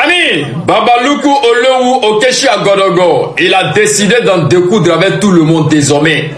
Famille, Babaloukou Olowu Okechi Agodogo, il a décidé d'en découdre avec tout le monde désormais.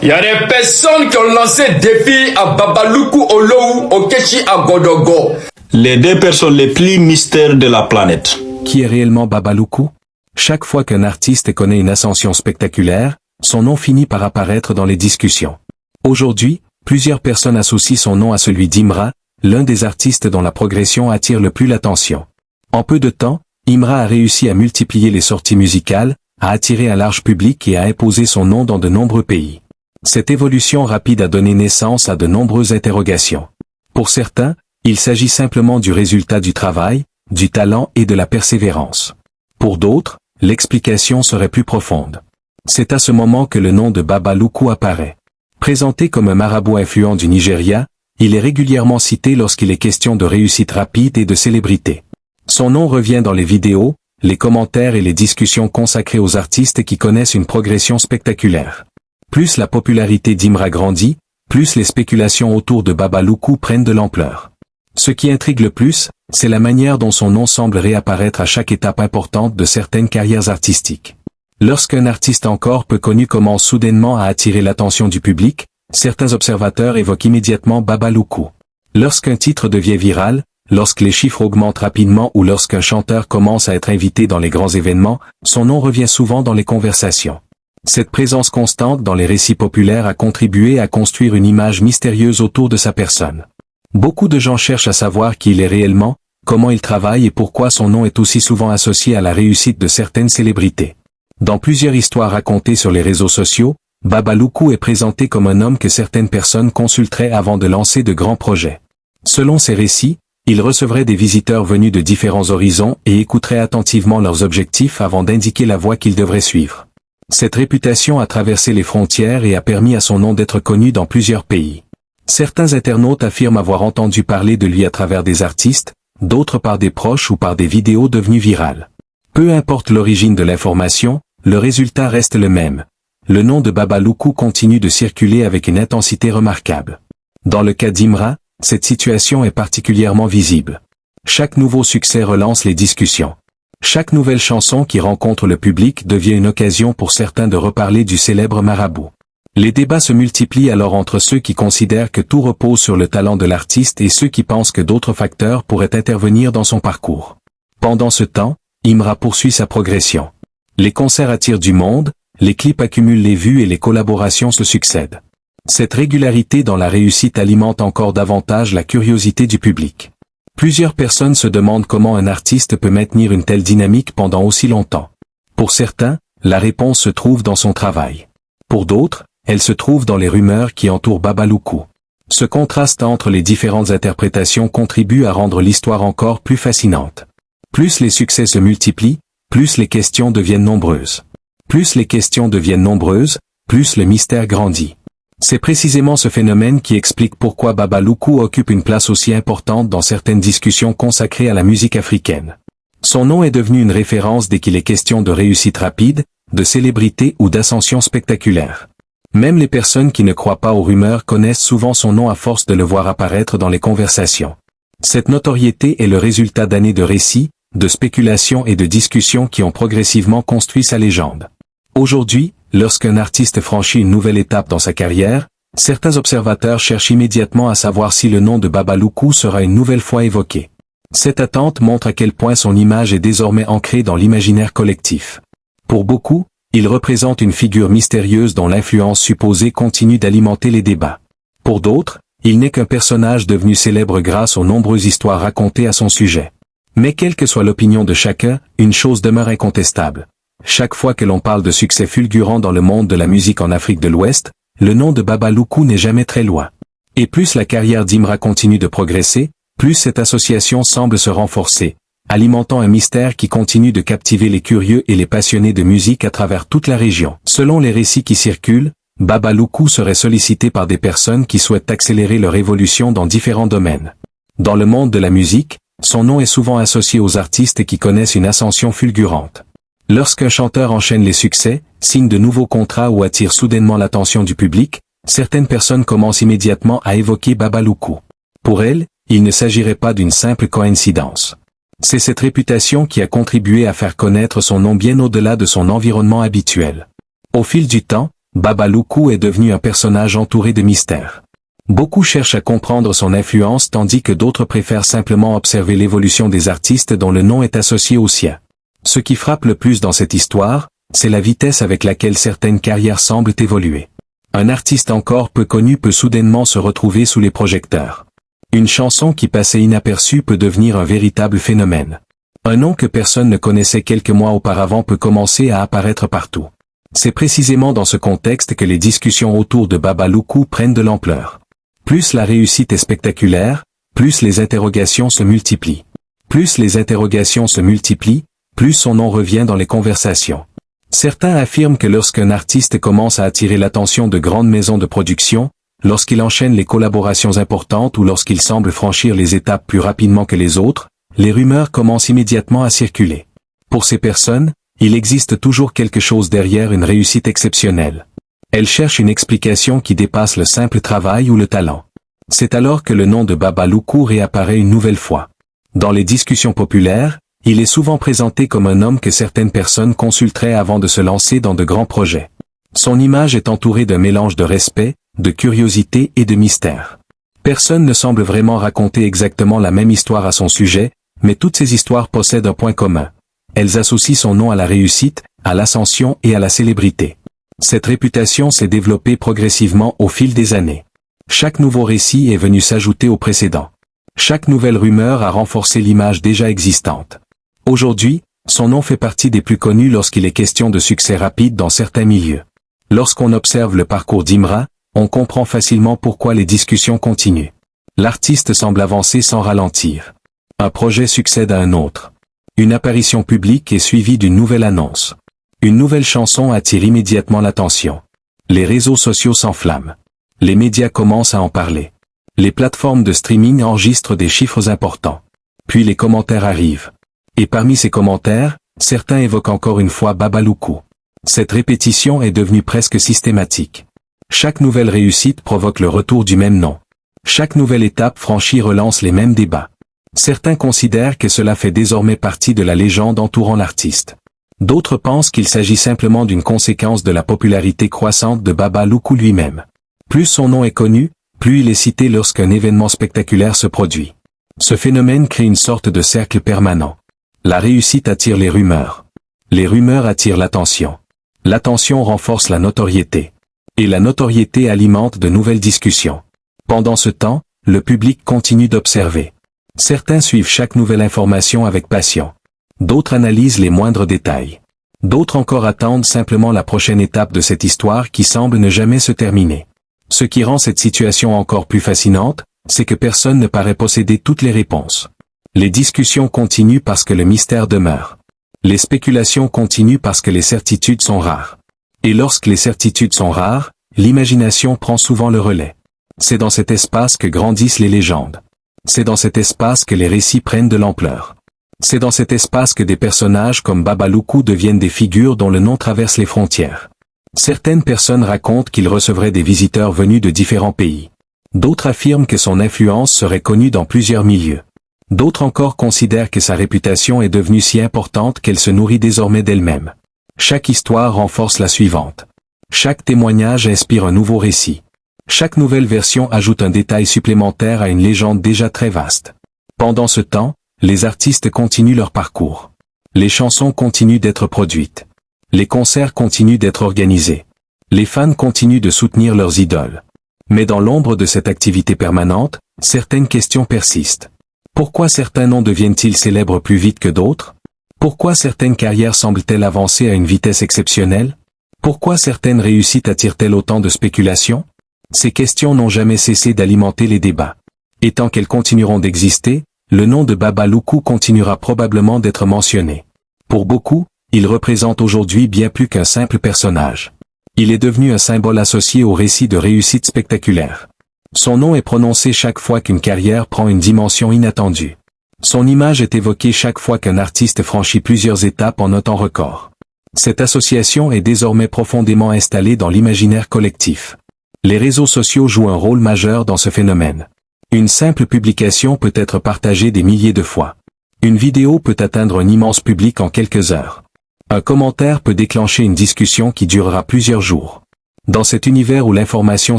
Il y a des personnes qui ont lancé défi à Babaloukou Olowu Okechi Agodogo. Les deux personnes les plus mystères de la planète. Qui est réellement Babaloukou? Chaque fois qu'un artiste connaît une ascension spectaculaire, son nom finit par apparaître dans les discussions. Aujourd'hui, plusieurs personnes associent son nom à celui d'Imra, l'un des artistes dont la progression attire le plus l'attention. En peu de temps, Imra a réussi à multiplier les sorties musicales, à attirer un large public et à imposer son nom dans de nombreux pays. Cette évolution rapide a donné naissance à de nombreuses interrogations. Pour certains, il s'agit simplement du résultat du travail, du talent et de la persévérance. Pour d'autres, l'explication serait plus profonde. C'est à ce moment que le nom de Babaloukou apparaît. Présenté comme un marabout influent du Nigeria, il est régulièrement cité lorsqu'il est question de réussite rapide et de célébrité. Son nom revient dans les vidéos, les commentaires et les discussions consacrées aux artistes qui connaissent une progression spectaculaire. Plus la popularité d'Imra grandit, plus les spéculations autour de Babaloukou prennent de l'ampleur. Ce qui intrigue le plus, c'est la manière dont son nom semble réapparaître à chaque étape importante de certaines carrières artistiques. Lorsqu'un artiste encore peu connu commence soudainement à attirer l'attention du public, certains observateurs évoquent immédiatement Babaloukou. Lorsqu'un titre devient viral, lorsque les chiffres augmentent rapidement ou lorsqu'un chanteur commence à être invité dans les grands événements, son nom revient souvent dans les conversations. Cette présence constante dans les récits populaires a contribué à construire une image mystérieuse autour de sa personne. Beaucoup de gens cherchent à savoir qui il est réellement, comment il travaille et pourquoi son nom est aussi souvent associé à la réussite de certaines célébrités. Dans plusieurs histoires racontées sur les réseaux sociaux, Babaloukou est présenté comme un homme que certaines personnes consulteraient avant de lancer de grands projets. Selon ces récits, il recevrait des visiteurs venus de différents horizons et écouterait attentivement leurs objectifs avant d'indiquer la voie qu'ils devraient suivre. Cette réputation a traversé les frontières et a permis à son nom d'être connu dans plusieurs pays. Certains internautes affirment avoir entendu parler de lui à travers des artistes, d'autres par des proches ou par des vidéos devenues virales. Peu importe l'origine de l'information, le résultat reste le même. Le nom de Babaloukou continue de circuler avec une intensité remarquable. Dans le cas d'Imra, cette situation est particulièrement visible. Chaque nouveau succès relance les discussions. Chaque nouvelle chanson qui rencontre le public devient une occasion pour certains de reparler du célèbre marabout. Les débats se multiplient alors entre ceux qui considèrent que tout repose sur le talent de l'artiste et ceux qui pensent que d'autres facteurs pourraient intervenir dans son parcours. Pendant ce temps, Imra poursuit sa progression. Les concerts attirent du monde, les clips accumulent les vues et les collaborations se succèdent. Cette régularité dans la réussite alimente encore davantage la curiosité du public. Plusieurs personnes se demandent comment un artiste peut maintenir une telle dynamique pendant aussi longtemps. Pour certains, la réponse se trouve dans son travail. Pour d'autres, elle se trouve dans les rumeurs qui entourent Babaloukou. Ce contraste entre les différentes interprétations contribue à rendre l'histoire encore plus fascinante. Plus les succès se multiplient, plus les questions deviennent nombreuses. Plus les questions deviennent nombreuses, plus le mystère grandit. C'est précisément ce phénomène qui explique pourquoi Babaloukou occupe une place aussi importante dans certaines discussions consacrées à la musique africaine. Son nom est devenu une référence dès qu'il est question de réussite rapide, de célébrité ou d'ascension spectaculaire. Même les personnes qui ne croient pas aux rumeurs connaissent souvent son nom à force de le voir apparaître dans les conversations. Cette notoriété est le résultat d'années de récits, de spéculations et de discussions qui ont progressivement construit sa légende. Aujourd'hui, lorsqu'un artiste franchit une nouvelle étape dans sa carrière, certains observateurs cherchent immédiatement à savoir si le nom de Babaloukou sera une nouvelle fois évoqué. Cette attente montre à quel point son image est désormais ancrée dans l'imaginaire collectif. Pour beaucoup, il représente une figure mystérieuse dont l'influence supposée continue d'alimenter les débats. Pour d'autres, il n'est qu'un personnage devenu célèbre grâce aux nombreuses histoires racontées à son sujet. Mais quelle que soit l'opinion de chacun, une chose demeure incontestable. Chaque fois que l'on parle de succès fulgurant dans le monde de la musique en Afrique de l'Ouest, le nom de Babaloukou n'est jamais très loin. Et plus la carrière d'Imra continue de progresser, plus cette association semble se renforcer, alimentant un mystère qui continue de captiver les curieux et les passionnés de musique à travers toute la région. Selon les récits qui circulent, Babaloukou serait sollicité par des personnes qui souhaitent accélérer leur évolution dans différents domaines. Dans le monde de la musique, son nom est souvent associé aux artistes qui connaissent une ascension fulgurante. Lorsqu'un chanteur enchaîne les succès, signe de nouveaux contrats ou attire soudainement l'attention du public, certaines personnes commencent immédiatement à évoquer Babaloukou. Pour elles, il ne s'agirait pas d'une simple coïncidence. C'est cette réputation qui a contribué à faire connaître son nom bien au-delà de son environnement habituel. Au fil du temps, Baba Loukou est devenu un personnage entouré de mystères. Beaucoup cherchent à comprendre son influence tandis que d'autres préfèrent simplement observer l'évolution des artistes dont le nom est associé au sien. Ce qui frappe le plus dans cette histoire, c'est la vitesse avec laquelle certaines carrières semblent évoluer. Un artiste encore peu connu peut soudainement se retrouver sous les projecteurs. Une chanson qui passait inaperçue peut devenir un véritable phénomène. Un nom que personne ne connaissait quelques mois auparavant peut commencer à apparaître partout. C'est précisément dans ce contexte que les discussions autour de Baba Loukou prennent de l'ampleur. Plus la réussite est spectaculaire, plus les interrogations se multiplient. Plus les interrogations se multiplient, plus son nom revient dans les conversations. Certains affirment que lorsqu'un artiste commence à attirer l'attention de grandes maisons de production, lorsqu'il enchaîne les collaborations importantes ou lorsqu'il semble franchir les étapes plus rapidement que les autres, les rumeurs commencent immédiatement à circuler. Pour ces personnes, il existe toujours quelque chose derrière une réussite exceptionnelle. Elles cherchent une explication qui dépasse le simple travail ou le talent. C'est alors que le nom de Baba Loukou réapparaît une nouvelle fois. Dans les discussions populaires, il est souvent présenté comme un homme que certaines personnes consulteraient avant de se lancer dans de grands projets. Son image est entourée d'un mélange de respect, de curiosité et de mystère. Personne ne semble vraiment raconter exactement la même histoire à son sujet, mais toutes ces histoires possèdent un point commun. Elles associent son nom à la réussite, à l'ascension et à la célébrité. Cette réputation s'est développée progressivement au fil des années. Chaque nouveau récit est venu s'ajouter au précédent. Chaque nouvelle rumeur a renforcé l'image déjà existante. Aujourd'hui, son nom fait partie des plus connus lorsqu'il est question de succès rapide dans certains milieux. Lorsqu'on observe le parcours d'Imra, on comprend facilement pourquoi les discussions continuent. L'artiste semble avancer sans ralentir. Un projet succède à un autre. Une apparition publique est suivie d'une nouvelle annonce. Une nouvelle chanson attire immédiatement l'attention. Les réseaux sociaux s'enflamment. Les médias commencent à en parler. Les plateformes de streaming enregistrent des chiffres importants. Puis les commentaires arrivent. Et parmi ces commentaires, certains évoquent encore une fois Baba Loukou. Cette répétition est devenue presque systématique. Chaque nouvelle réussite provoque le retour du même nom. Chaque nouvelle étape franchie relance les mêmes débats. Certains considèrent que cela fait désormais partie de la légende entourant l'artiste. D'autres pensent qu'il s'agit simplement d'une conséquence de la popularité croissante de Baba Loukou lui-même. Plus son nom est connu, plus il est cité lorsqu'un événement spectaculaire se produit. Ce phénomène crée une sorte de cercle permanent. La réussite attire les rumeurs. Les rumeurs attirent l'attention. L'attention renforce la notoriété. Et la notoriété alimente de nouvelles discussions. Pendant ce temps, le public continue d'observer. Certains suivent chaque nouvelle information avec passion. D'autres analysent les moindres détails. D'autres encore attendent simplement la prochaine étape de cette histoire qui semble ne jamais se terminer. Ce qui rend cette situation encore plus fascinante, c'est que personne ne paraît posséder toutes les réponses. Les discussions continuent parce que le mystère demeure. Les spéculations continuent parce que les certitudes sont rares. Et lorsque les certitudes sont rares, l'imagination prend souvent le relais. C'est dans cet espace que grandissent les légendes. C'est dans cet espace que les récits prennent de l'ampleur. C'est dans cet espace que des personnages comme Baba Loukou deviennent des figures dont le nom traverse les frontières. Certaines personnes racontent qu'il recevrait des visiteurs venus de différents pays. D'autres affirment que son influence serait connue dans plusieurs milieux. D'autres encore considèrent que sa réputation est devenue si importante qu'elle se nourrit désormais d'elle-même. Chaque histoire renforce la suivante. Chaque témoignage inspire un nouveau récit. Chaque nouvelle version ajoute un détail supplémentaire à une légende déjà très vaste. Pendant ce temps, les artistes continuent leur parcours. Les chansons continuent d'être produites. Les concerts continuent d'être organisés. Les fans continuent de soutenir leurs idoles. Mais dans l'ombre de cette activité permanente, certaines questions persistent. Pourquoi certains noms deviennent-ils célèbres plus vite que d'autres? Pourquoi certaines carrières semblent-elles avancer à une vitesse exceptionnelle? Pourquoi certaines réussites attirent-elles autant de spéculations? Ces questions n'ont jamais cessé d'alimenter les débats. Et tant qu'elles continueront d'exister, le nom de Baba Loukou continuera probablement d'être mentionné. Pour beaucoup, il représente aujourd'hui bien plus qu'un simple personnage. Il est devenu un symbole associé au récit de réussite spectaculaire. Son nom est prononcé chaque fois qu'une carrière prend une dimension inattendue. Son image est évoquée chaque fois qu'un artiste franchit plusieurs étapes en un temps record. Cette association est désormais profondément installée dans l'imaginaire collectif. Les réseaux sociaux jouent un rôle majeur dans ce phénomène. Une simple publication peut être partagée des milliers de fois. Une vidéo peut atteindre un immense public en quelques heures. Un commentaire peut déclencher une discussion qui durera plusieurs jours. Dans cet univers où l'information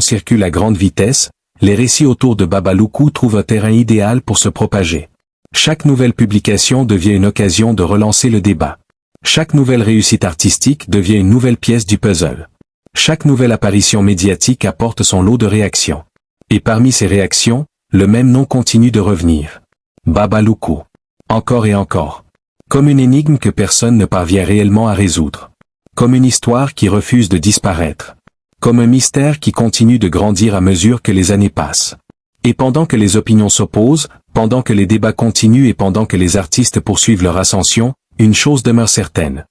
circule à grande vitesse, les récits autour de Baba Loukou trouvent un terrain idéal pour se propager. Chaque nouvelle publication devient une occasion de relancer le débat. Chaque nouvelle réussite artistique devient une nouvelle pièce du puzzle. Chaque nouvelle apparition médiatique apporte son lot de réactions. Et parmi ces réactions, le même nom continue de revenir. Baba Loukou. Encore et encore. Comme une énigme que personne ne parvient réellement à résoudre. Comme une histoire qui refuse de disparaître. Comme un mystère qui continue de grandir à mesure que les années passent. Et pendant que les opinions s'opposent, pendant que les débats continuent et pendant que les artistes poursuivent leur ascension, une chose demeure certaine.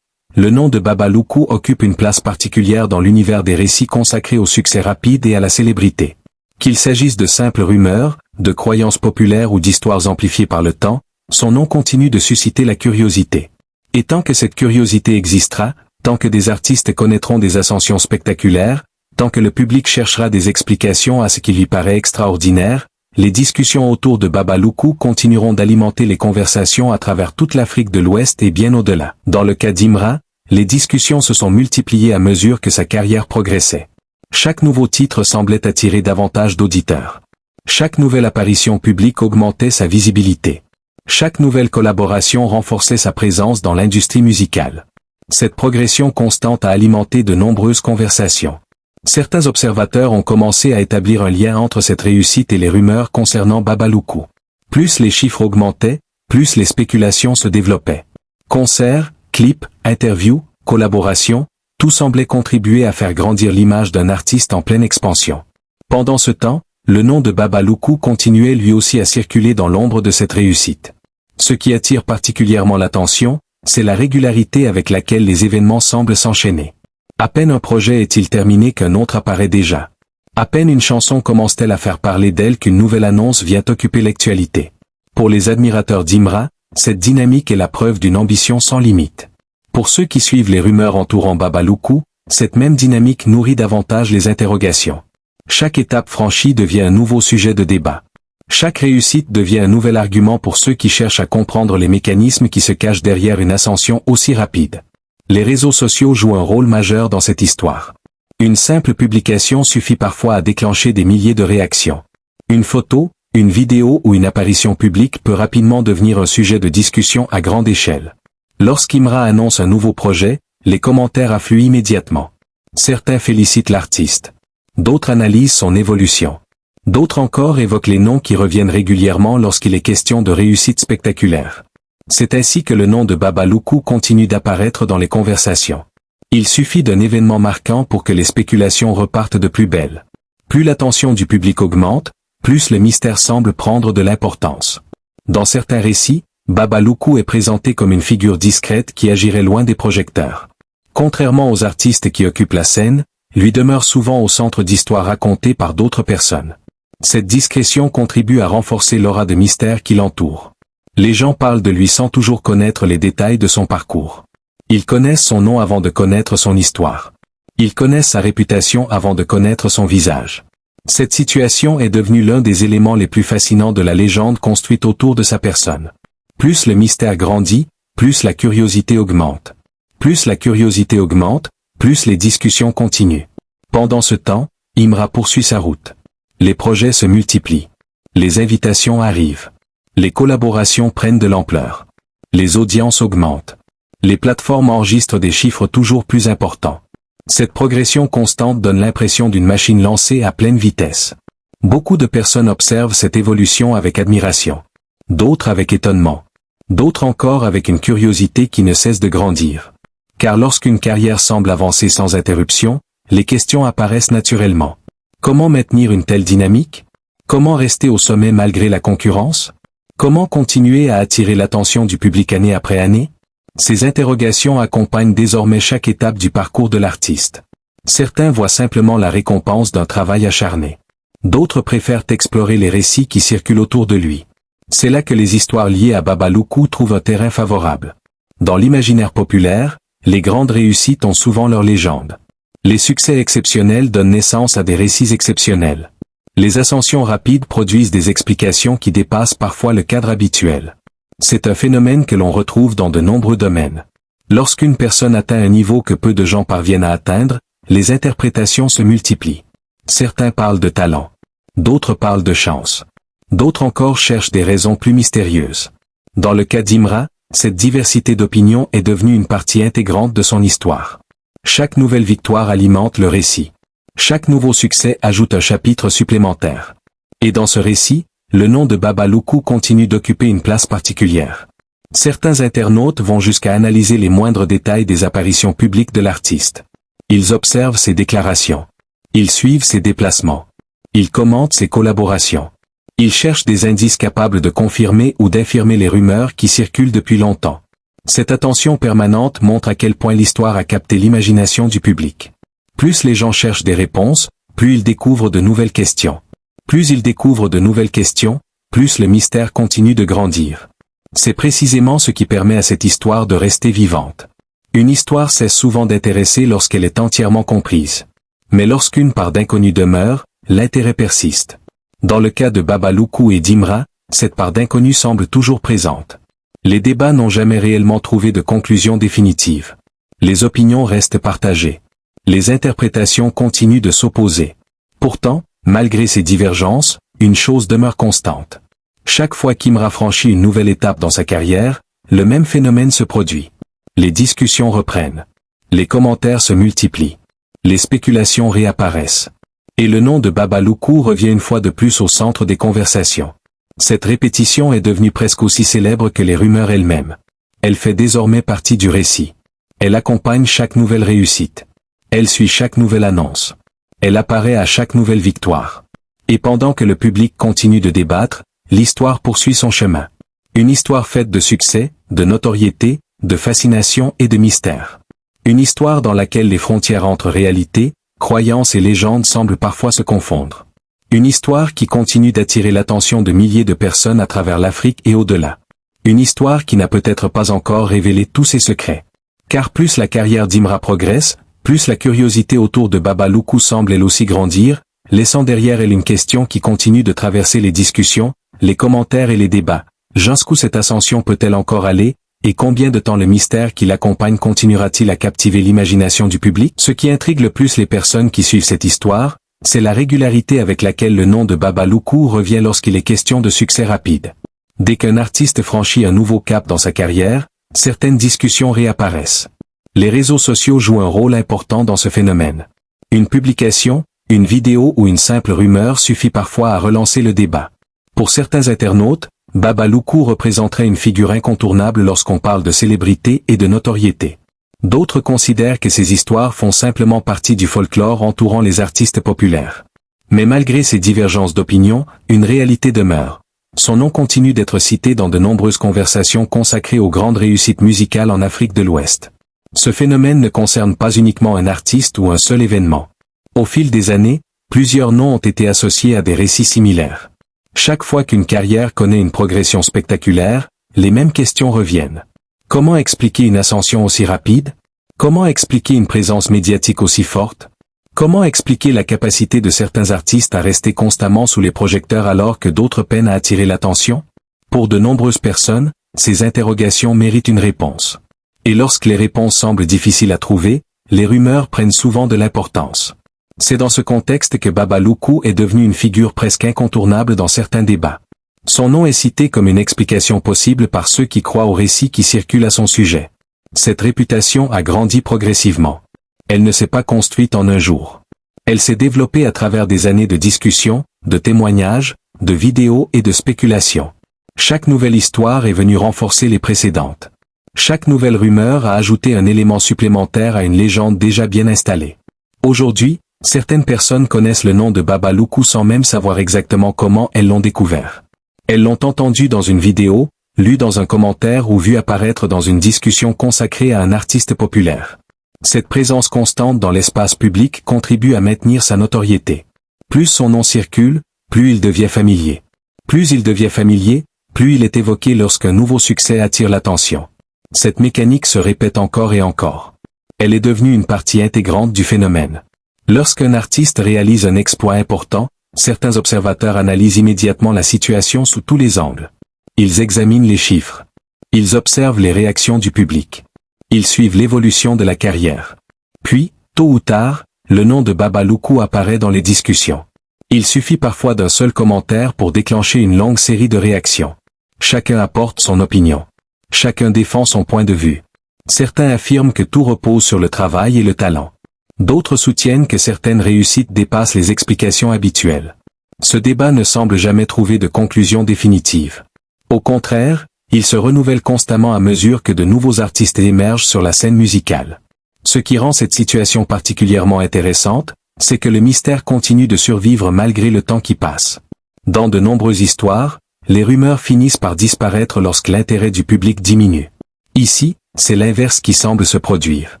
Le nom de Baba Loukou occupe une place particulière dans l'univers des récits consacrés au succès rapide et à la célébrité. Qu'il s'agisse de simples rumeurs, de croyances populaires ou d'histoires amplifiées par le temps, son nom continue de susciter la curiosité. Et tant que cette curiosité existera, tant que des artistes connaîtront des ascensions spectaculaires, tant que le public cherchera des explications à ce qui lui paraît extraordinaire, les discussions autour de Baba Loukou continueront d'alimenter les conversations à travers toute l'Afrique de l'Ouest et bien au-delà. Dans le cas d'Imra, les discussions se sont multipliées à mesure que sa carrière progressait. Chaque nouveau titre semblait attirer davantage d'auditeurs. Chaque nouvelle apparition publique augmentait sa visibilité. Chaque nouvelle collaboration renforçait sa présence dans l'industrie musicale. Cette progression constante a alimenté de nombreuses conversations. Certains observateurs ont commencé à établir un lien entre cette réussite et les rumeurs concernant Baba Loukou. Plus les chiffres augmentaient, plus les spéculations se développaient. Concerts, clips, interviews, collaborations, tout semblait contribuer à faire grandir l'image d'un artiste en pleine expansion. Pendant ce temps, le nom de Baba Loukou continuait lui aussi à circuler dans l'ombre de cette réussite. Ce qui attire particulièrement l'attention, c'est la régularité avec laquelle les événements semblent s'enchaîner. À peine un projet est-il terminé qu'un autre apparaît déjà. À peine une chanson commence-t-elle à faire parler d'elle qu'une nouvelle annonce vient occuper l'actualité. Pour les admirateurs d'Imra, cette dynamique est la preuve d'une ambition sans limite. Pour ceux qui suivent les rumeurs entourant Baba Loukou, cette même dynamique nourrit davantage les interrogations. Chaque étape franchie devient un nouveau sujet de débat. Chaque réussite devient un nouvel argument pour ceux qui cherchent à comprendre les mécanismes qui se cachent derrière une ascension aussi rapide. Les réseaux sociaux jouent un rôle majeur dans cette histoire. Une simple publication suffit parfois à déclencher des milliers de réactions. Une photo, une vidéo ou une apparition publique peut rapidement devenir un sujet de discussion à grande échelle. Lorsqu'Imra annonce un nouveau projet, les commentaires affluent immédiatement. Certains félicitent l'artiste. D'autres analysent son évolution. D'autres encore évoquent les noms qui reviennent régulièrement lorsqu'il est question de réussite spectaculaire. C'est ainsi que le nom de Baba Loukou continue d'apparaître dans les conversations. Il suffit d'un événement marquant pour que les spéculations repartent de plus belle. Plus l'attention du public augmente, plus le mystère semble prendre de l'importance. Dans certains récits, Baba Loukou est présenté comme une figure discrète qui agirait loin des projecteurs. Contrairement aux artistes qui occupent la scène, lui demeure souvent au centre d'histoires racontées par d'autres personnes. Cette discrétion contribue à renforcer l'aura de mystère qui l'entoure. Les gens parlent de lui sans toujours connaître les détails de son parcours. Ils connaissent son nom avant de connaître son histoire. Ils connaissent sa réputation avant de connaître son visage. Cette situation est devenue l'un des éléments les plus fascinants de la légende construite autour de sa personne. Plus le mystère grandit, plus la curiosité augmente. Plus la curiosité augmente, plus les discussions continuent. Pendant ce temps, Imra poursuit sa route. Les projets se multiplient. Les invitations arrivent. Les collaborations prennent de l'ampleur. Les audiences augmentent. Les plateformes enregistrent des chiffres toujours plus importants. Cette progression constante donne l'impression d'une machine lancée à pleine vitesse. Beaucoup de personnes observent cette évolution avec admiration. D'autres avec étonnement. D'autres encore avec une curiosité qui ne cesse de grandir. Car lorsqu'une carrière semble avancer sans interruption, les questions apparaissent naturellement. Comment maintenir une telle dynamique? Comment rester au sommet malgré la concurrence? Comment continuer à attirer l'attention du public année après année? Ces interrogations accompagnent désormais chaque étape du parcours de l'artiste. Certains voient simplement la récompense d'un travail acharné. D'autres préfèrent explorer les récits qui circulent autour de lui. C'est là que les histoires liées à Baba Loukou trouvent un terrain favorable. Dans l'imaginaire populaire, les grandes réussites ont souvent leur légende. Les succès exceptionnels donnent naissance à des récits exceptionnels. Les ascensions rapides produisent des explications qui dépassent parfois le cadre habituel. C'est un phénomène que l'on retrouve dans de nombreux domaines. Lorsqu'une personne atteint un niveau que peu de gens parviennent à atteindre, les interprétations se multiplient. Certains parlent de talent. D'autres parlent de chance. D'autres encore cherchent des raisons plus mystérieuses. Dans le cas d'Imra, cette diversité d'opinions est devenue une partie intégrante de son histoire. Chaque nouvelle victoire alimente le récit. Chaque nouveau succès ajoute un chapitre supplémentaire. Et dans ce récit, le nom de Baba Loukou continue d'occuper une place particulière. Certains internautes vont jusqu'à analyser les moindres détails des apparitions publiques de l'artiste. Ils observent ses déclarations. Ils suivent ses déplacements. Ils commentent ses collaborations. Ils cherchent des indices capables de confirmer ou d'infirmer les rumeurs qui circulent depuis longtemps. Cette attention permanente montre à quel point l'histoire a capté l'imagination du public. Plus les gens cherchent des réponses, plus ils découvrent de nouvelles questions. Plus ils découvrent de nouvelles questions, plus le mystère continue de grandir. C'est précisément ce qui permet à cette histoire de rester vivante. Une histoire cesse souvent d'intéresser lorsqu'elle est entièrement comprise. Mais lorsqu'une part d'inconnu demeure, l'intérêt persiste. Dans le cas de Baba Loukou et d'Imra, cette part d'inconnu semble toujours présente. Les débats n'ont jamais réellement trouvé de conclusion définitive. Les opinions restent partagées. Les interprétations continuent de s'opposer. Pourtant, malgré ces divergences, une chose demeure constante. Chaque fois qu'Imra franchit une nouvelle étape dans sa carrière, le même phénomène se produit. Les discussions reprennent. Les commentaires se multiplient. Les spéculations réapparaissent. Et le nom de Baba Loukou revient une fois de plus au centre des conversations. Cette répétition est devenue presque aussi célèbre que les rumeurs elles-mêmes. Elle fait désormais partie du récit. Elle accompagne chaque nouvelle réussite. Elle suit chaque nouvelle annonce. Elle apparaît à chaque nouvelle victoire. Et pendant que le public continue de débattre, l'histoire poursuit son chemin. Une histoire faite de succès, de notoriété, de fascination et de mystère. Une histoire dans laquelle les frontières entre réalité, croyances et légendes semblent parfois se confondre. Une histoire qui continue d'attirer l'attention de milliers de personnes à travers l'Afrique et au-delà. Une histoire qui n'a peut-être pas encore révélé tous ses secrets. Car plus la carrière d'Imra progresse, plus la curiosité autour de Baba Loukou semble elle aussi grandir, laissant derrière elle une question qui continue de traverser les discussions, les commentaires et les débats. Jusqu'où cette ascension peut-elle encore aller, et combien de temps le mystère qui l'accompagne continuera-t-il à captiver l'imagination du public? Ce qui intrigue le plus les personnes qui suivent cette histoire, c'est la régularité avec laquelle le nom de Baba Loukou revient lorsqu'il est question de succès rapide. Dès qu'un artiste franchit un nouveau cap dans sa carrière, certaines discussions réapparaissent. Les réseaux sociaux jouent un rôle important dans ce phénomène. Une publication, une vidéo ou une simple rumeur suffit parfois à relancer le débat. Pour certains internautes, Baba Loukou représenterait une figure incontournable lorsqu'on parle de célébrité et de notoriété. D'autres considèrent que ces histoires font simplement partie du folklore entourant les artistes populaires. Mais malgré ces divergences d'opinion, une réalité demeure. Son nom continue d'être cité dans de nombreuses conversations consacrées aux grandes réussites musicales en Afrique de l'Ouest. Ce phénomène ne concerne pas uniquement un artiste ou un seul événement. Au fil des années, plusieurs noms ont été associés à des récits similaires. Chaque fois qu'une carrière connaît une progression spectaculaire, les mêmes questions reviennent. Comment expliquer une ascension aussi rapide? Comment expliquer une présence médiatique aussi forte? Comment expliquer la capacité de certains artistes à rester constamment sous les projecteurs alors que d'autres peinent à attirer l'attention? Pour de nombreuses personnes, ces interrogations méritent une réponse. Et lorsque les réponses semblent difficiles à trouver, les rumeurs prennent souvent de l'importance. C'est dans ce contexte que Baba Loukou est devenu une figure presque incontournable dans certains débats. Son nom est cité comme une explication possible par ceux qui croient aux récits qui circulent à son sujet. Cette réputation a grandi progressivement. Elle ne s'est pas construite en un jour. Elle s'est développée à travers des années de discussions, de témoignages, de vidéos et de spéculations. Chaque nouvelle histoire est venue renforcer les précédentes. Chaque nouvelle rumeur a ajouté un élément supplémentaire à une légende déjà bien installée. Aujourd'hui, certaines personnes connaissent le nom de Baba Loukou sans même savoir exactement comment elles l'ont découvert. Elles l'ont entendu dans une vidéo, lu dans un commentaire ou vu apparaître dans une discussion consacrée à un artiste populaire. Cette présence constante dans l'espace public contribue à maintenir sa notoriété. Plus son nom circule, plus il devient familier. Plus il devient familier, plus il est évoqué lorsqu'un nouveau succès attire l'attention. Cette mécanique se répète encore et encore. Elle est devenue une partie intégrante du phénomène. Lorsqu'un artiste réalise un exploit important, certains observateurs analysent immédiatement la situation sous tous les angles. Ils examinent les chiffres. Ils observent les réactions du public. Ils suivent l'évolution de la carrière. Puis, tôt ou tard, le nom de Baba Loukou apparaît dans les discussions. Il suffit parfois d'un seul commentaire pour déclencher une longue série de réactions. Chacun apporte son opinion. Chacun défend son point de vue. Certains affirment que tout repose sur le travail et le talent. D'autres soutiennent que certaines réussites dépassent les explications habituelles. Ce débat ne semble jamais trouver de conclusion définitive. Au contraire, il se renouvelle constamment à mesure que de nouveaux artistes émergent sur la scène musicale. Ce qui rend cette situation particulièrement intéressante, c'est que le mystère continue de survivre malgré le temps qui passe. Dans de nombreuses histoires, les rumeurs finissent par disparaître lorsque l'intérêt du public diminue. Ici, c'est l'inverse qui semble se produire.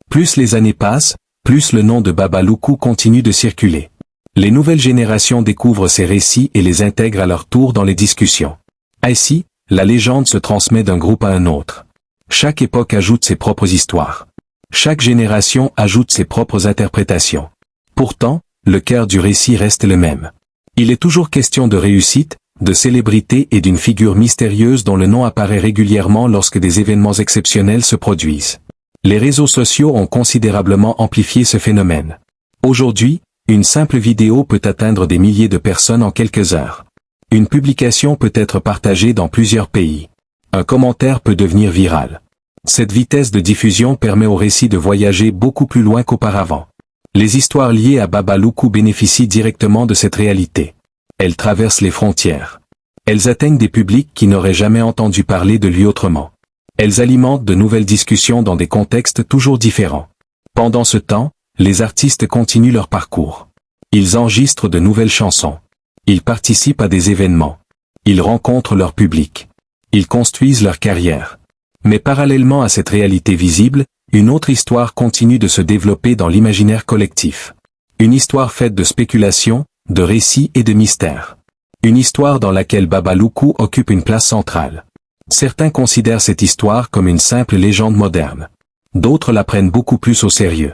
Plus les années passent, plus le nom de Baba Loukou continue de circuler. Les nouvelles générations découvrent ces récits et les intègrent à leur tour dans les discussions. Ainsi, la légende se transmet d'un groupe à un autre. Chaque époque ajoute ses propres histoires. Chaque génération ajoute ses propres interprétations. Pourtant, le cœur du récit reste le même. Il est toujours question de réussite, de célébrité et d'une figure mystérieuse dont le nom apparaît régulièrement lorsque des événements exceptionnels se produisent. Les réseaux sociaux ont considérablement amplifié ce phénomène. Aujourd'hui, une simple vidéo peut atteindre des milliers de personnes en quelques heures. Une publication peut être partagée dans plusieurs pays. Un commentaire peut devenir viral. Cette vitesse de diffusion permet au récit de voyager beaucoup plus loin qu'auparavant. Les histoires liées à Baba Loukou bénéficient directement de cette réalité. Elles traversent les frontières. Elles atteignent des publics qui n'auraient jamais entendu parler de lui autrement. Elles alimentent de nouvelles discussions dans des contextes toujours différents. Pendant ce temps, les artistes continuent leur parcours. Ils enregistrent de nouvelles chansons. Ils participent à des événements. Ils rencontrent leur public. Ils construisent leur carrière. Mais parallèlement à cette réalité visible, une autre histoire continue de se développer dans l'imaginaire collectif. Une histoire faite de spéculations, de récits et de mystères. Une histoire dans laquelle Baba Loukou occupe une place centrale. Certains considèrent cette histoire comme une simple légende moderne. D'autres la prennent beaucoup plus au sérieux.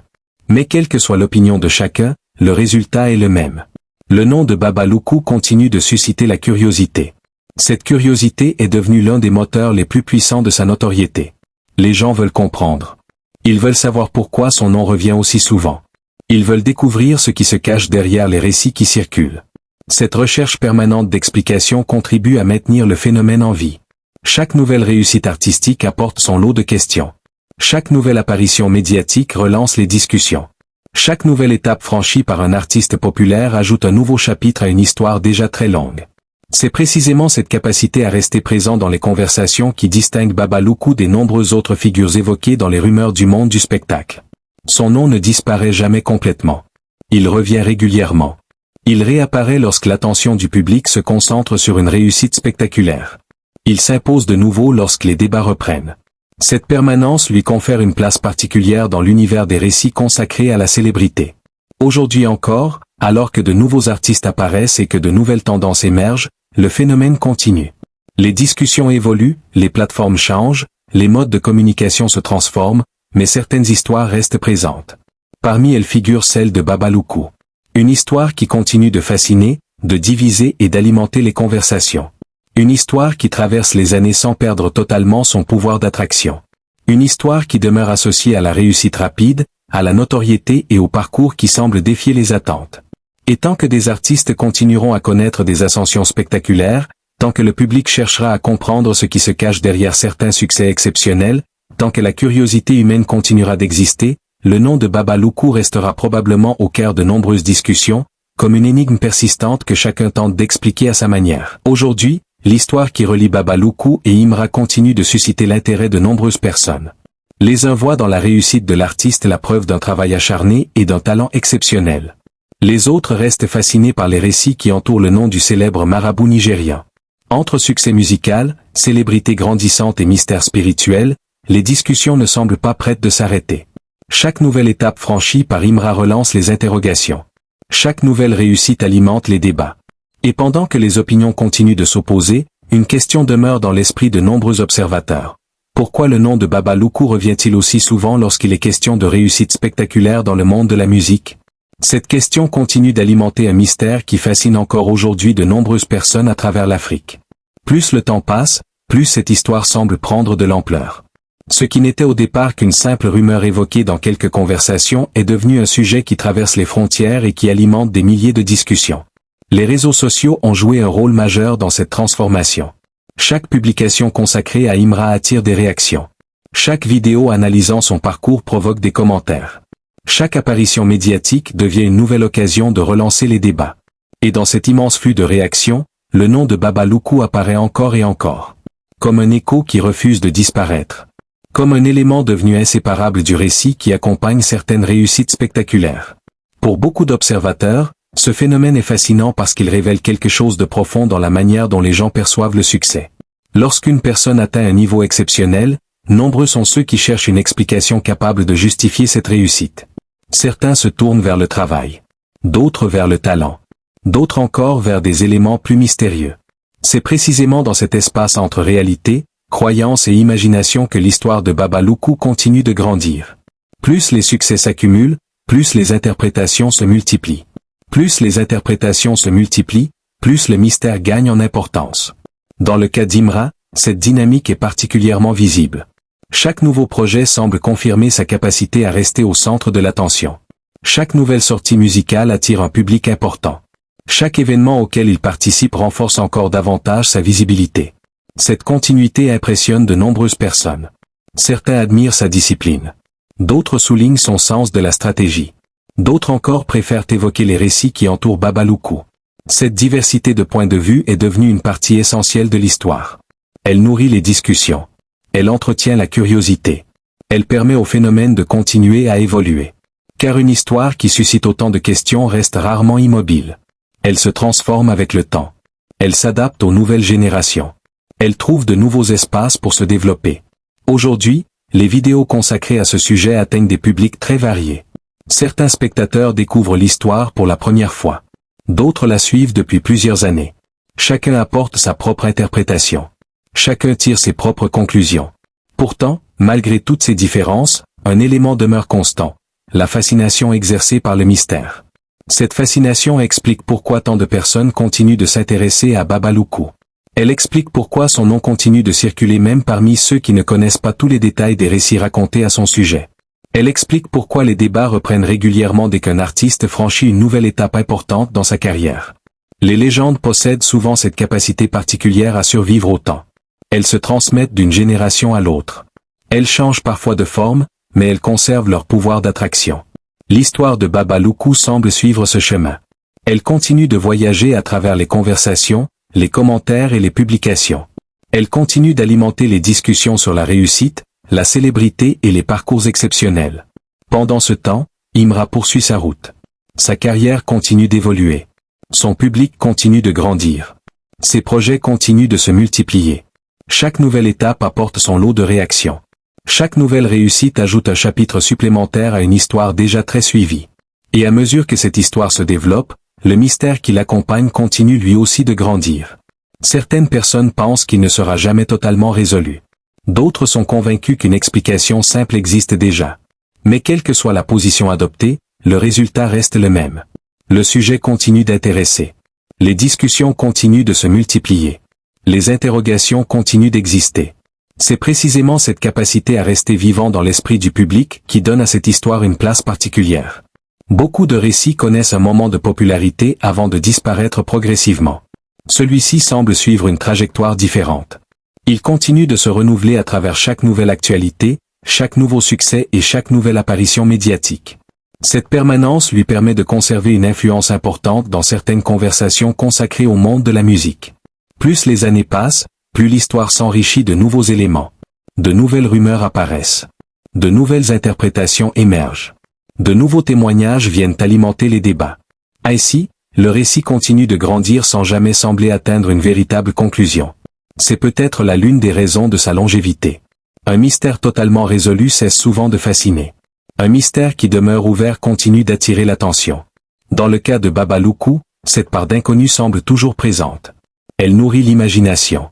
Mais quelle que soit l'opinion de chacun, le résultat est le même. Le nom de Baba Loukou continue de susciter la curiosité. Cette curiosité est devenue l'un des moteurs les plus puissants de sa notoriété. Les gens veulent comprendre. Ils veulent savoir pourquoi son nom revient aussi souvent. Ils veulent découvrir ce qui se cache derrière les récits qui circulent. Cette recherche permanente d'explications contribue à maintenir le phénomène en vie. Chaque nouvelle réussite artistique apporte son lot de questions. Chaque nouvelle apparition médiatique relance les discussions. Chaque nouvelle étape franchie par un artiste populaire ajoute un nouveau chapitre à une histoire déjà très longue. C'est précisément cette capacité à rester présent dans les conversations qui distingue Baba Loukou des nombreuses autres figures évoquées dans les rumeurs du monde du spectacle. Son nom ne disparaît jamais complètement. Il revient régulièrement. Il réapparaît lorsque l'attention du public se concentre sur une réussite spectaculaire. Il s'impose de nouveau lorsque les débats reprennent. Cette permanence lui confère une place particulière dans l'univers des récits consacrés à la célébrité. Aujourd'hui encore, alors que de nouveaux artistes apparaissent et que de nouvelles tendances émergent, le phénomène continue. Les discussions évoluent, les plateformes changent, les modes de communication se transforment, mais certaines histoires restent présentes. Parmi elles figure celle de Baba Loukou. Une histoire qui continue de fasciner, de diviser et d'alimenter les conversations. Une histoire qui traverse les années sans perdre totalement son pouvoir d'attraction. Une histoire qui demeure associée à la réussite rapide, à la notoriété et au parcours qui semble défier les attentes. Et tant que des artistes continueront à connaître des ascensions spectaculaires, tant que le public cherchera à comprendre ce qui se cache derrière certains succès exceptionnels, tant que la curiosité humaine continuera d'exister, le nom de Baba Loukou restera probablement au cœur de nombreuses discussions, comme une énigme persistante que chacun tente d'expliquer à sa manière. Aujourd'hui, l'histoire qui relie Baba Loukou et Imra continue de susciter l'intérêt de nombreuses personnes. Les uns voient dans la réussite de l'artiste la preuve d'un travail acharné et d'un talent exceptionnel. Les autres restent fascinés par les récits qui entourent le nom du célèbre marabout nigérian. Entre succès musical, célébrité grandissante et mystère spirituel, les discussions ne semblent pas prêtes de s'arrêter. Chaque nouvelle étape franchie par Imra relance les interrogations. Chaque nouvelle réussite alimente les débats. Et pendant que les opinions continuent de s'opposer, une question demeure dans l'esprit de nombreux observateurs. Pourquoi le nom de Baba Loukou revient-il aussi souvent lorsqu'il est question de réussite spectaculaire dans le monde de la musique? Cette question continue d'alimenter un mystère qui fascine encore aujourd'hui de nombreuses personnes à travers l'Afrique. Plus le temps passe, plus cette histoire semble prendre de l'ampleur. Ce qui n'était au départ qu'une simple rumeur évoquée dans quelques conversations est devenu un sujet qui traverse les frontières et qui alimente des milliers de discussions. Les réseaux sociaux ont joué un rôle majeur dans cette transformation. Chaque publication consacrée à Imra attire des réactions. Chaque vidéo analysant son parcours provoque des commentaires. Chaque apparition médiatique devient une nouvelle occasion de relancer les débats. Et dans cet immense flux de réactions, le nom de Baba Loukou apparaît encore et encore. Comme un écho qui refuse de disparaître. Comme un élément devenu inséparable du récit qui accompagne certaines réussites spectaculaires. Pour beaucoup d'observateurs, ce phénomène est fascinant parce qu'il révèle quelque chose de profond dans la manière dont les gens perçoivent le succès. Lorsqu'une personne atteint un niveau exceptionnel, nombreux sont ceux qui cherchent une explication capable de justifier cette réussite. Certains se tournent vers le travail. D'autres vers le talent. D'autres encore vers des éléments plus mystérieux. C'est précisément dans cet espace entre réalité, croyance et imagination que l'histoire de Baba Loukou continue de grandir. Plus les succès s'accumulent, plus les interprétations se multiplient. Plus les interprétations se multiplient, plus le mystère gagne en importance. Dans le cas d'Imra, cette dynamique est particulièrement visible. Chaque nouveau projet semble confirmer sa capacité à rester au centre de l'attention. Chaque nouvelle sortie musicale attire un public important. Chaque événement auquel il participe renforce encore davantage sa visibilité. Cette continuité impressionne de nombreuses personnes. Certains admirent sa discipline. D'autres soulignent son sens de la stratégie. D'autres encore préfèrent évoquer les récits qui entourent Baba Loukou. Cette diversité de points de vue est devenue une partie essentielle de l'histoire. Elle nourrit les discussions. Elle entretient la curiosité. Elle permet au phénomène de continuer à évoluer. Car une histoire qui suscite autant de questions reste rarement immobile. Elle se transforme avec le temps. Elle s'adapte aux nouvelles générations. Elle trouve de nouveaux espaces pour se développer. Aujourd'hui, les vidéos consacrées à ce sujet atteignent des publics très variés. Certains spectateurs découvrent l'histoire pour la première fois. D'autres la suivent depuis plusieurs années. Chacun apporte sa propre interprétation. Chacun tire ses propres conclusions. Pourtant, malgré toutes ces différences, un élément demeure constant. La fascination exercée par le mystère. Cette fascination explique pourquoi tant de personnes continuent de s'intéresser à Baba Loukou. Elle explique pourquoi son nom continue de circuler même parmi ceux qui ne connaissent pas tous les détails des récits racontés à son sujet. Elle explique pourquoi les débats reprennent régulièrement dès qu'un artiste franchit une nouvelle étape importante dans sa carrière. Les légendes possèdent souvent cette capacité particulière à survivre au temps. Elles se transmettent d'une génération à l'autre. Elles changent parfois de forme, mais elles conservent leur pouvoir d'attraction. L'histoire de Baba Loukou semble suivre ce chemin. Elle continue de voyager à travers les conversations, les commentaires et les publications. Elle continue d'alimenter les discussions sur la réussite, la célébrité et les parcours exceptionnels. Pendant ce temps, Imra poursuit sa route. Sa carrière continue d'évoluer. Son public continue de grandir. Ses projets continuent de se multiplier. Chaque nouvelle étape apporte son lot de réactions. Chaque nouvelle réussite ajoute un chapitre supplémentaire à une histoire déjà très suivie. Et à mesure que cette histoire se développe, le mystère qui l'accompagne continue lui aussi de grandir. Certaines personnes pensent qu'il ne sera jamais totalement résolu. D'autres sont convaincus qu'une explication simple existe déjà. Mais quelle que soit la position adoptée, le résultat reste le même. Le sujet continue d'intéresser. Les discussions continuent de se multiplier. Les interrogations continuent d'exister. C'est précisément cette capacité à rester vivant dans l'esprit du public qui donne à cette histoire une place particulière. Beaucoup de récits connaissent un moment de popularité avant de disparaître progressivement. Celui-ci semble suivre une trajectoire différente. Il continue de se renouveler à travers chaque nouvelle actualité, chaque nouveau succès et chaque nouvelle apparition médiatique. Cette permanence lui permet de conserver une influence importante dans certaines conversations consacrées au monde de la musique. Plus les années passent, plus l'histoire s'enrichit de nouveaux éléments. De nouvelles rumeurs apparaissent. De nouvelles interprétations émergent. De nouveaux témoignages viennent alimenter les débats. Ainsi, le récit continue de grandir sans jamais sembler atteindre une véritable conclusion. C'est peut-être l'une des raisons de sa longévité. Un mystère totalement résolu cesse souvent de fasciner. Un mystère qui demeure ouvert continue d'attirer l'attention. Dans le cas de Baba Loukou, cette part d'inconnu semble toujours présente. Elle nourrit l'imagination.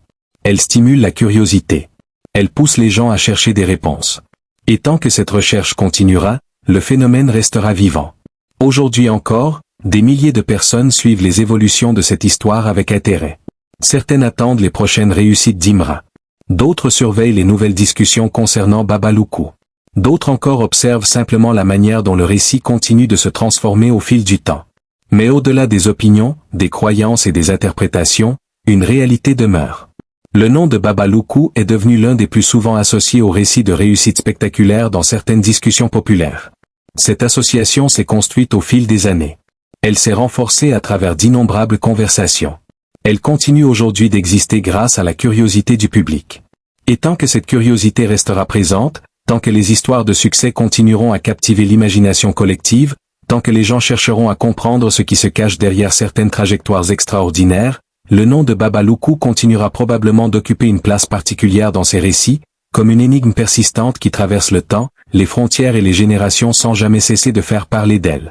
Elle stimule la curiosité. Elle pousse les gens à chercher des réponses. Et tant que cette recherche continuera, le phénomène restera vivant. Aujourd'hui encore, des milliers de personnes suivent les évolutions de cette histoire avec intérêt. Certaines attendent les prochaines réussites d'Imra. D'autres surveillent les nouvelles discussions concernant Baba Loukou. D'autres encore observent simplement la manière dont le récit continue de se transformer au fil du temps. Mais au-delà des opinions, des croyances et des interprétations, une réalité demeure. Le nom de Baba Loukou est devenu l'un des plus souvent associés aux récits de réussites spectaculaires dans certaines discussions populaires. Cette association s'est construite au fil des années. Elle s'est renforcée à travers d'innombrables conversations. Elle continue aujourd'hui d'exister grâce à la curiosité du public. Et tant que cette curiosité restera présente, tant que les histoires de succès continueront à captiver l'imagination collective, tant que les gens chercheront à comprendre ce qui se cache derrière certaines trajectoires extraordinaires, le nom de Baba Loukou continuera probablement d'occuper une place particulière dans ces récits, comme une énigme persistante qui traverse le temps, les frontières et les générations sans jamais cesser de faire parler d'elle.